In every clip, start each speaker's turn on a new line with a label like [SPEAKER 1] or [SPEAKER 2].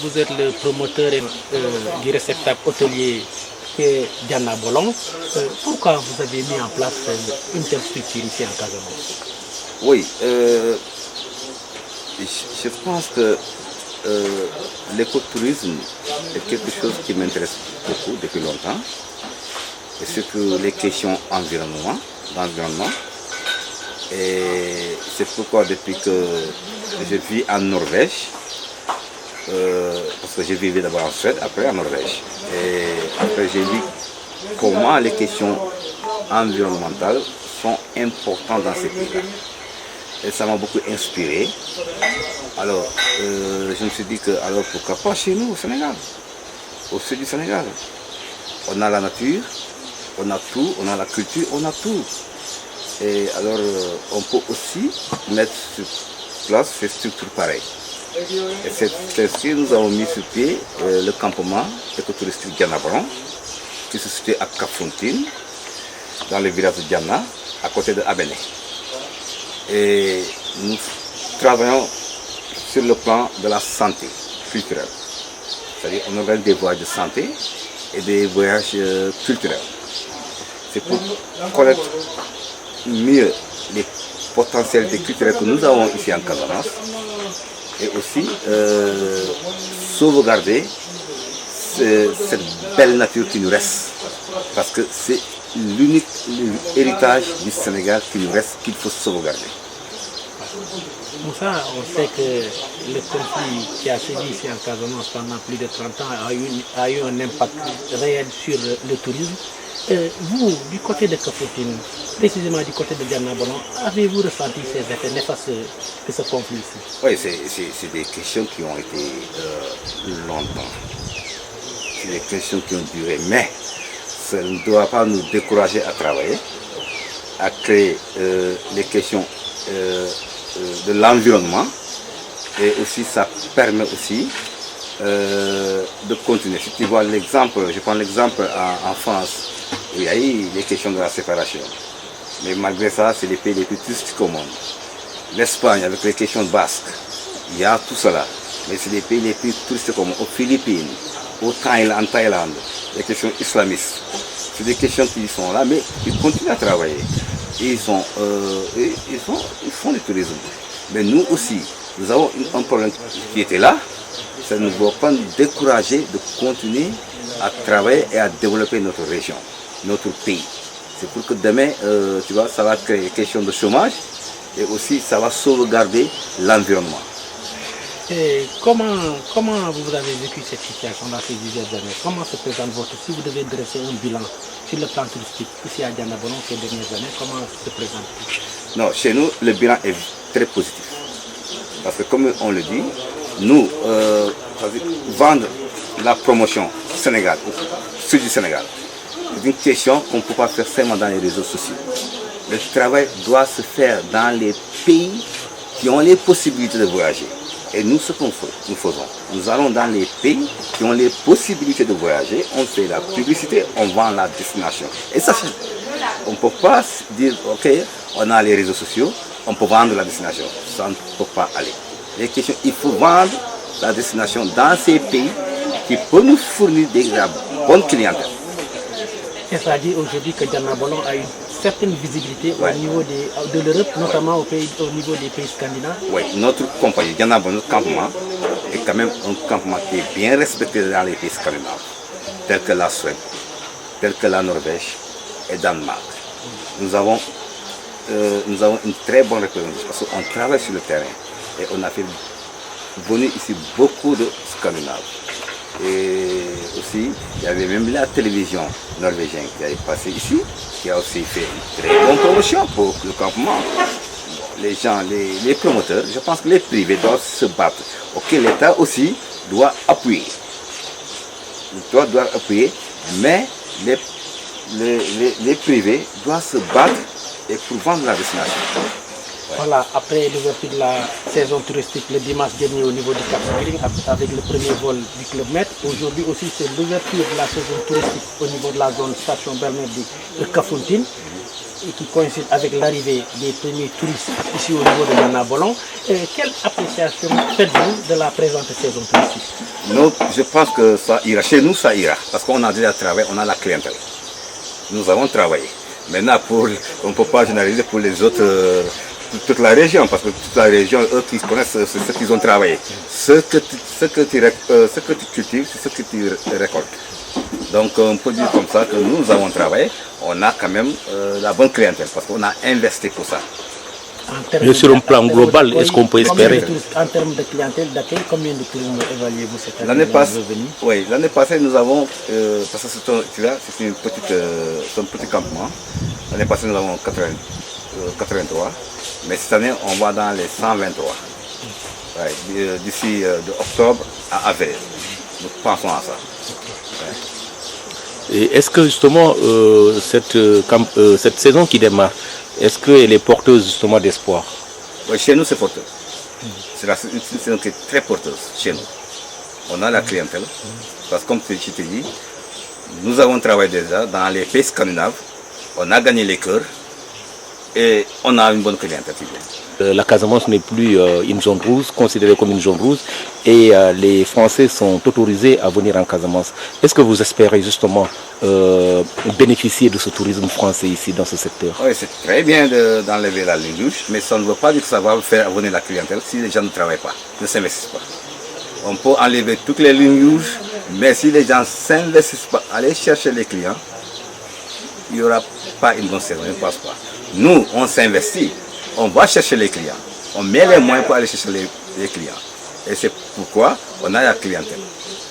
[SPEAKER 1] vous êtes le promoteur du réceptacle hôtelier Diana Bolon. Pourquoi vous avez mis en place une telle structure ici en Casamance?
[SPEAKER 2] Oui, je pense que l'écotourisme est quelque chose qui m'intéresse beaucoup depuis longtemps. Et surtout les questions d'environnement. Et c'est pourquoi depuis que je vis en Norvège, parce que je vivais d'abord en Suède, après en Norvège. Et après j'ai vu comment les questions environnementales sont importantes dans ces pays-là. Et ça m'a beaucoup inspiré. Alors, je me suis dit que, alors pourquoi pas chez nous au Sénégal, au sud du Sénégal. On a la nature, on a tout, on a la culture, on a tout. Et alors, on peut aussi mettre sur place ces structures pareilles. Et c'est ainsi que nous avons mis sur pied le campement écotouristique Diana Bolon, qui se situe à Kafountine, dans le village de Diana, à côté de Abéné. Et nous travaillons sur le plan de la santé culturelle. C'est-à-dire qu'on organise des voyages de santé et des voyages culturels. C'est pour connaître mieux les potentialités culturelles que nous avons ici en Casamance et aussi sauvegarder cette belle nature qui nous reste. Parce que c'est l'unique héritage du Sénégal qui nous reste, qu'il faut sauvegarder.
[SPEAKER 1] Moussa, on sait que le conflit qui a sévi ici en Casamance pendant plus de 30 ans a eu un impact réel sur le tourisme. Vous, du côté de Kafountine, précisément du côté de Diana Bolon, avez-vous ressenti ces effets néfastes de ce conflit ici?
[SPEAKER 2] Oui, c'est des questions qui ont été longtemps. C'est des questions qui ont duré, mais ça ne doit pas nous décourager à travailler, à créer les questions de l'environnement, et aussi ça permet aussi de continuer. Si tu vois l'exemple, je prends l'exemple en France, où il y a eu les questions de la séparation. Mais malgré ça, c'est les pays les plus touristiques au monde. L'Espagne, avec les questions basques, il y a tout cela. Mais c'est les pays les plus touristiques au monde. Aux Philippines, en Thaïlande, les questions islamistes. C'est des questions qui sont là, mais ils continuent à travailler. Et ils font du tourisme. Mais nous aussi, nous avons un problème qui était là. Ça ne doit pas nous décourager de continuer à travailler et à développer notre région, notre pays. C'est pour que demain, tu vois, ça va créer une question de chômage et aussi ça va sauvegarder l'environnement.
[SPEAKER 1] Et comment vous avez vécu cette situation dans ces dizaines d'années? Comment se présente si vous devez dresser un bilan sur le plan touristique ici à Diana Bolon ces dernières années, comment se présente?
[SPEAKER 2] Non, chez nous, le bilan est très positif. Parce que comme on le dit, nous, vendre la promotion du Sénégal, au sud du Sénégal, c'est une question qu'on ne peut pas faire seulement dans les réseaux sociaux. Le travail doit se faire dans les pays qui ont les possibilités de voyager. Et nous, ce qu'on fait, nous faisons, nous allons dans les pays qui ont les possibilités de voyager, on fait la publicité, on vend la destination. Et ça, on ne peut pas dire, ok, on a les réseaux sociaux, on peut vendre la destination. Ça ne peut pas aller. Les questions, il faut vendre la destination dans ces pays qui peuvent nous fournir la bonne clientèle.
[SPEAKER 1] Et ça dit aujourd'hui que Diana Bolon a une certaine visibilité au niveau de l'Europe, notamment au niveau des pays scandinaves.
[SPEAKER 2] Oui, notre compagnie, Diana Bolon, notre campement, est quand même un campement qui est bien respecté dans les pays scandinaves, tels que la Suède, tels que la Norvège et Danemark. Nous avons une très bonne représentation parce qu'on travaille sur le terrain et on a fait venir ici beaucoup de Scandinaves. Et aussi, il y avait même la télévision norvégienne qui avait passé ici, qui a aussi fait une très bonne promotion pour le campement. Les gens, les promoteurs, je pense que les privés doivent se battre. Ok, l'État aussi doit appuyer. L'État doit appuyer, mais les privés doivent se battre et pour vendre la destination. Ouais.
[SPEAKER 1] Voilà, après l'ouverture de la saison touristique le dimanche dernier au niveau du Cap Skirring avec le premier vol du Club Med, aujourd'hui aussi c'est l'ouverture de la saison touristique au niveau de la zone station balnéaire de Kafountine. et qui coïncide avec l'arrivée des premiers touristes ici au niveau de Djannabolon. Quelle appréciation faites-vous de la présente saison touristique?
[SPEAKER 2] Non, je pense que ça ira. Chez nous, ça ira. Parce qu'on a déjà travaillé, on a la clientèle. Nous avons travaillé. Maintenant, on ne peut pas généraliser pour les autres, toute la région, parce que toute la région, eux qui connaissent ce qu'ils ont travaillé. Ce que tu cultives, c'est ce que tu récoltes. Donc on peut dire comme ça que nous avons travaillé, on a quand même la bonne clientèle, parce qu'on a investi pour ça.
[SPEAKER 3] Mais sur un plan global, est-ce qu'on peut espérer?
[SPEAKER 1] En termes de clientèle d'accueil, combien de tourisme évaluez-vous cette année?
[SPEAKER 2] L'année passée, nous avons, parce que c'est un petit campement, l'année passée nous avons 83, mais cette année on va dans les 123. Ouais, d'ici de octobre à avril, nous pensons à ça. Ouais.
[SPEAKER 3] Et est-ce que justement cette saison qui démarre, est-ce qu'elle est porteuse justement d'espoir?
[SPEAKER 2] Oui, chez nous c'est porteur. C'est une saison qui est très porteuse chez nous. On a la clientèle, parce que comme je t'ai dit, nous avons travaillé déjà dans les pays scandinaves, on a gagné les cœurs et on a une bonne clientèle.
[SPEAKER 3] La Casamance n'est plus une zone rouge, considérée comme une zone rouge, et les Français sont autorisés à venir en Casamance. Est-ce que vous espérez justement bénéficier de ce tourisme français ici dans ce secteur?
[SPEAKER 2] Oui, c'est très bien d'enlever la ligne rouge, mais ça ne veut pas dire que ça va faire venir la clientèle si les gens ne travaillent pas, ne s'investissent pas. On peut enlever toutes les lignes rouges, mais si les gens ne s'investissent pas, aller chercher les clients, il n'y aura pas une bonne saison, je ne pense pas. Nous, on s'investit, on va chercher les clients, on met les moyens pour aller chercher les clients. Et c'est pourquoi on a la clientèle.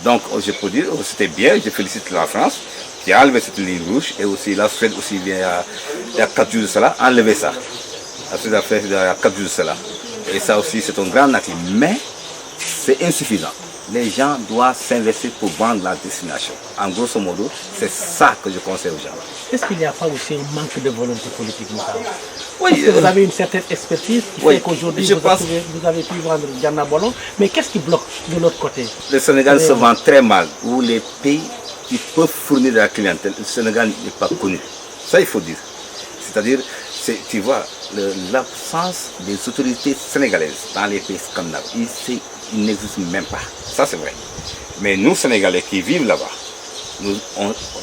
[SPEAKER 2] Donc, je peux dire, c'était bien, je félicite la France qui a enlevé cette ligne rouge, et aussi la Suède aussi vient il y a 4 jours de cela, enlever ça. La Suède a fait il y a 4 jours de cela. Et ça aussi, c'est un grand acquis. Mais c'est insuffisant. Les gens doivent s'investir pour vendre la destination. En grosso modo, c'est ça que je conseille aux gens.
[SPEAKER 1] Est-ce qu'il n'y a pas aussi un manque de volonté politique?
[SPEAKER 2] Oui,
[SPEAKER 1] parce que vous avez une certaine expertise qui fait qu'aujourd'hui vous avez pu vendre Djannabolon, mais qu'est-ce qui bloque de l'autre côté?
[SPEAKER 2] Le Sénégal se vend très mal, où les pays qui peuvent fournir de la clientèle, le Sénégal n'est pas connu. Ça, il faut dire. C'est-à-dire, tu vois, l'absence des autorités sénégalaises dans les pays scandinaves, il n'existe même pas. Ça, c'est vrai. Mais nous, Sénégalais qui vivent là-bas,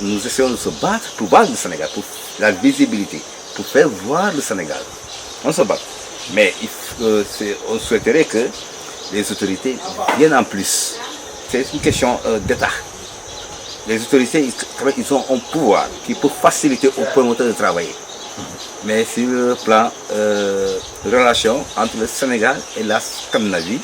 [SPEAKER 2] nous essayons de se battre pour vendre le Sénégal, pour la visibilité, pour faire voir le Sénégal. On se bat. Mais on souhaiterait que les autorités viennent en plus. C'est une question d'État. Les autorités, ils ont un pouvoir qui peut faciliter aux promoteurs de travailler. Mais sur le plan relation entre le Sénégal et la Scandinavie,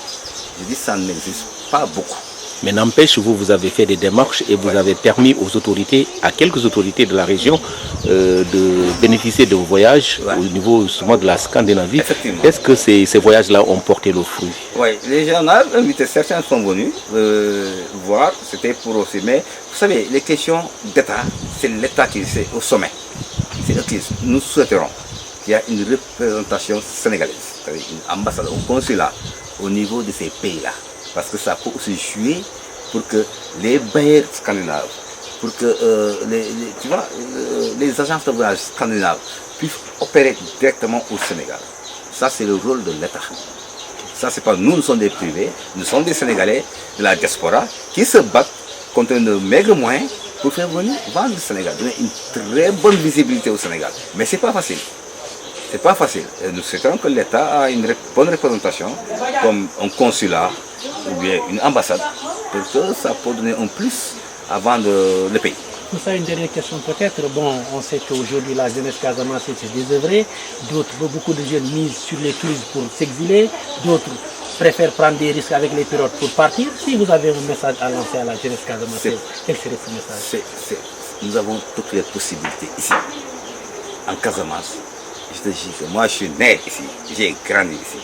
[SPEAKER 2] je dis que ça n'existe pas beaucoup.
[SPEAKER 3] Mais n'empêche, vous avez fait des démarches et vous avez permis aux autorités, à quelques autorités de la région, de bénéficier de vos voyages au niveau justement de la Scandinavie. Est-ce que ces voyages-là ont porté le fruit?
[SPEAKER 2] Oui, les gens ont invité, certains sont venus voir, c'était pour aussi. Mais vous savez, les questions d'État, c'est l'État qui est au sommet. C'est eux qui nous souhaiterons qu'il y ait une représentation sénégalaise, une ambassade, un consulat au niveau de ces pays-là. Parce que ça peut aussi jouer pour que les bailleurs scandinaves, pour que les agences de voyage scandinaves puissent opérer directement au Sénégal. Ça, c'est le rôle de l'État. Ça, c'est pas nous sommes des privés, nous sommes des Sénégalais de la diaspora qui se battent contre de maigres moyens pour faire venir vendre le Sénégal, donner une très bonne visibilité au Sénégal. Mais c'est pas facile. C'est pas facile. Et nous souhaitons que l'État a une bonne représentation, comme un consulat ou bien une ambassade, pour que ça peut donner un plus à vendre le pays.
[SPEAKER 1] Pour ça, une dernière question peut-être. Bon, on sait qu'aujourd'hui la jeunesse casamançaise s'est désœuvrée, beaucoup de jeunes misent sur les touristes pour s'exiler, d'autres préfèrent prendre des risques avec les pilotes pour partir. Si vous avez un message à lancer à la jeunesse casamançaise, quel serait ce message?
[SPEAKER 2] Nous avons toutes les possibilités ici, en Casamance. Je te dis que moi je suis né ici, j'ai grandi ici,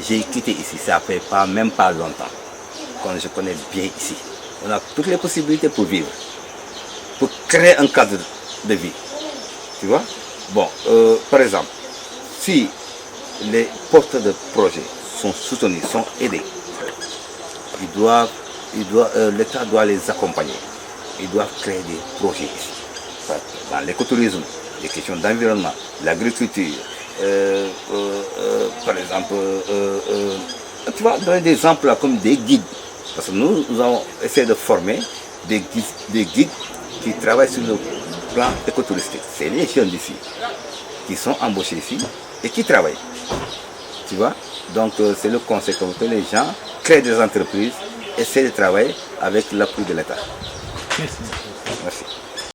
[SPEAKER 2] j'ai quitté ici, ça fait même pas longtemps, quand je connais bien ici. On a toutes les possibilités pour vivre, pour créer un cadre de vie, tu vois. Bon, par exemple, si les porteurs de projets sont soutenus, sont aidés, l'État doit les accompagner, ils doivent créer des projets ici, dans l'écotourisme, des questions d'environnement, l'agriculture, par exemple, tu vois, donner des exemples comme des guides. Parce que nous avons essayé de former des guides qui travaillent sur le plan écotouristique. C'est les jeunes d'ici qui sont embauchés ici et qui travaillent. Tu vois? Donc c'est le conseil que les gens créent des entreprises, essaient de travailler avec l'appui de l'État.
[SPEAKER 1] Merci.
[SPEAKER 2] Merci.